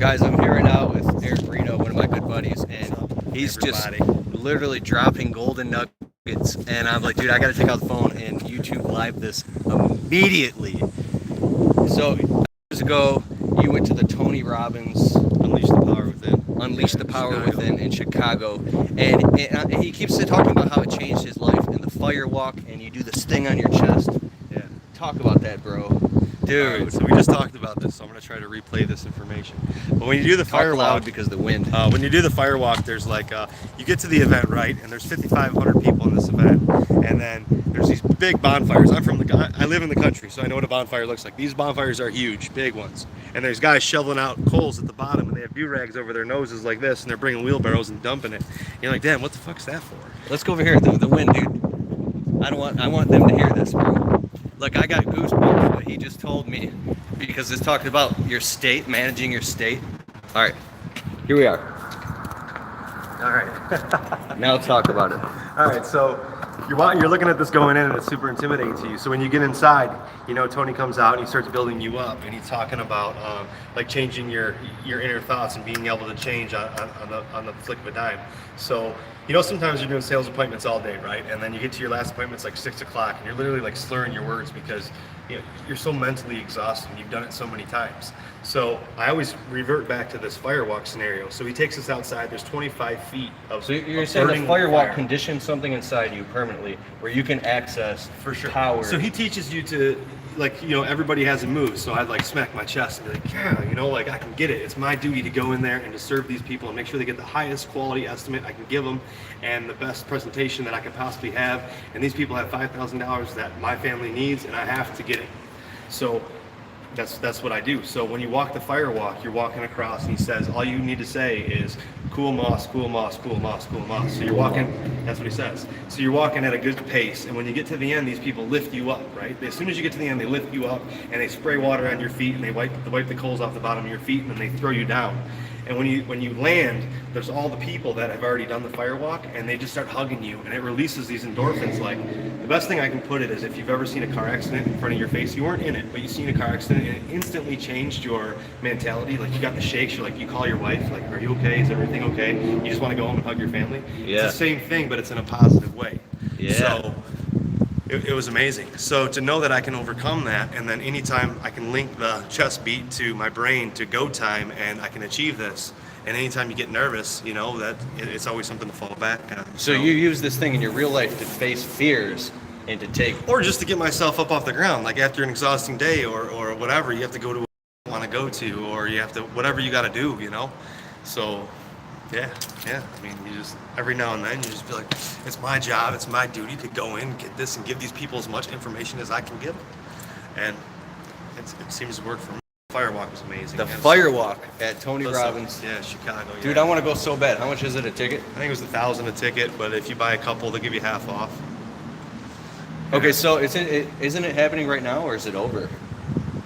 Guys, I'm here right now with Reno, one of my good buddies, and he's just literally dropping golden nuggets. And I'm like, dude, I got to take out the phone and YouTube live this immediately. So, years ago, you went to the Tony Robbins Unleash the Power Within in Chicago, and he keeps talking about how it changed his life and the fire walk, and you do this thing on your chest. Yeah. Talk about that, bro. Dude. Right, so we just talked about this, so I'm going to try to replay this information. But when you do the fire walk, because of the wind. when you do the fire walk, there's like, you get to the event, right? And there's 5,500 people in this event. And then there's these big bonfires. I live in the country, so I know what a bonfire looks like. These bonfires are huge, big ones. And there's guys shoveling out coals at the bottom, and they have do-rags over their noses like this, and they're bringing wheelbarrows and dumping it. And you're like, damn, what the fuck's that for? Let's go over here. The wind, dude. I want them to hear this, bro. Look, I got goosebumps, but he just told me, because it's talking about your state, managing your state. All right, here we are. All right. Now talk about it. All right, so you're looking at this going in, and it's super intimidating to you. So when you get inside, you know, Tony comes out and he starts building you up, and he's talking about like changing your inner thoughts and being able to change on the flick of a dime. So, you know, sometimes you're doing sales appointments all day, right? And then you get to your last appointment, it's like 6 o'clock, and you're literally like slurring your words because you're so mentally exhausted and you've done it so many times. So I always revert back to this firewalk scenario. So he takes us outside. There's 25 feet of So you're saying the firewalk conditions something inside you permanently where you can access for sure power. So he teaches you to, like, you know, everybody has a move. So I'd like smack my chest and be like, yeah, you know, like I can get it. It's my duty to go in there and to serve these people and make sure they get the highest quality estimate I can give them and the best presentation that I could possibly have. And these people have $5,000 that my family needs, and I have to get it. So that's what I do. So when you walk the firewalk, you're walking across, and he says, all you need to say is cool moss, cool moss, cool moss, cool moss. So you're walking, that's what he says. So you're walking at a good pace, and when you get to the end, these people lift you up, right? As soon as you get to the end, they lift you up, and they spray water on your feet, and they wipe the coals off the bottom of your feet, and then they throw you down. And when you land, there's all the people that have already done the firewalk, and they just start hugging you, and it releases these endorphins. Like, the best thing I can put it is, if you've ever seen a car accident in front of your face, you weren't in it, but you've seen a car accident, and it instantly changed your mentality. Like, you got the shakes, you're like, you call your wife, like, are you okay? Is everything okay? You just want to go home and hug your family. Yeah. It's the same thing, but it's in a positive way. Yeah. So it was amazing. So to know that I can overcome that, and then anytime I can link the chest beat to my brain to go time, and I can achieve this. And anytime you get nervous, you know, that it's always something to fall back on. So you use this thing in your real life to face fears and to take... Or just to get myself up off the ground. Like after an exhausting day or whatever, you have to go to where you want to go to, or you have to, whatever you got to do, you know? So, yeah. I mean, you just, every now and then, you just feel like, it's my job, it's my duty to go in, get this, and give these people as much information as I can give them. And it seems to work for me. Firewalk was amazing. The firewalk at Tony Robbins. Yeah, Chicago. Yeah. Dude, I want to go so bad. How much is it a ticket? I think it was $1,000 a ticket, but if you buy a couple, they give you half off. Okay, so isn't it happening right now, or is it over?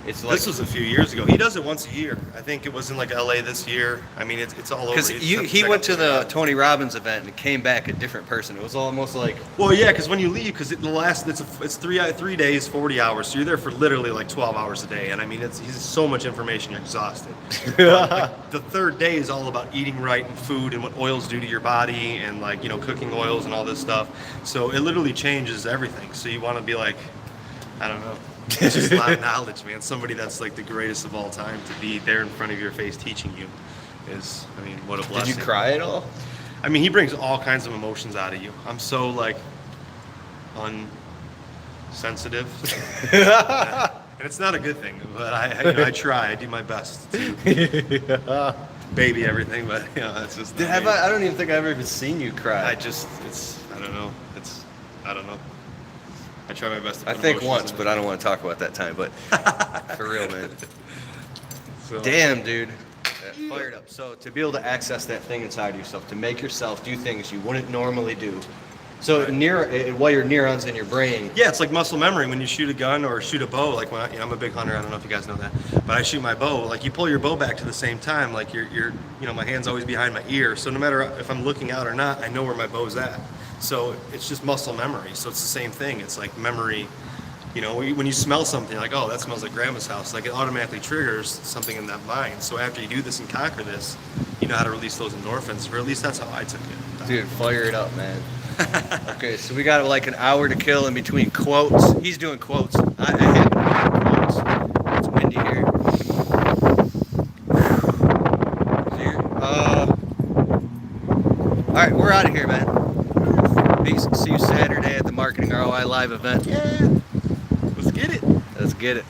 It's like, this was a few years ago. He does it once a year. I think it was in like LA this year. I mean, it's all over. Because he went to the Tony Robbins event and came back a different person. It was almost like... Well, yeah, because when you leave, because it's 3 days, 40 hours, so you're there for literally like 12 hours a day. And I mean, he's so much information, you're exhausted. Like, the third day is all about eating right and food and what oils do to your body and, like, you know, cooking oils and all this stuff. So it literally changes everything. So you want to be like, I don't know. It's just a lot of knowledge, man. Somebody that's like the greatest of all time to be there in front of your face teaching you is, I mean, what a blessing. Did you cry at all? I mean, he brings all kinds of emotions out of you. I'm so, like, unsensitive. And it's not a good thing, but I try. I do my best to baby everything, but, you know, that's just... Dude, I don't even think I've ever even seen you cry. I don't know. I don't know. I try my best to put I think emotions once, in but it. I don't want to talk about that time, but for real, man. So, Damn, dude. Fired up. So to be able to access that thing inside yourself, to make yourself do things you wouldn't normally do. So while your neurons in your brain... Yeah, it's like muscle memory when you shoot a gun or shoot a bow. Like when I'm a big hunter, I don't know if you guys know that, but I shoot my bow. Like you pull your bow back to the same time. Like you're you know, my hand's always behind my ear. So no matter if I'm looking out or not, I know where my bow's at. So it's just muscle memory. So it's the same thing. It's like memory You know, when you smell something like, oh, that smells like grandma's house, like it automatically triggers something in that mind. So after you do this and conquer this, you know how to release those endorphins, or at least that's how I took it. Dude, fire it up, man. Okay, so we got like an hour to kill in between quotes. He's doing quotes. I happen to be doing quotes. It's windy here. All right, we're out of here, man. Peace. See you Saturday at the Marketing ROI Live event. Yeah. Let's get it. Let's get it.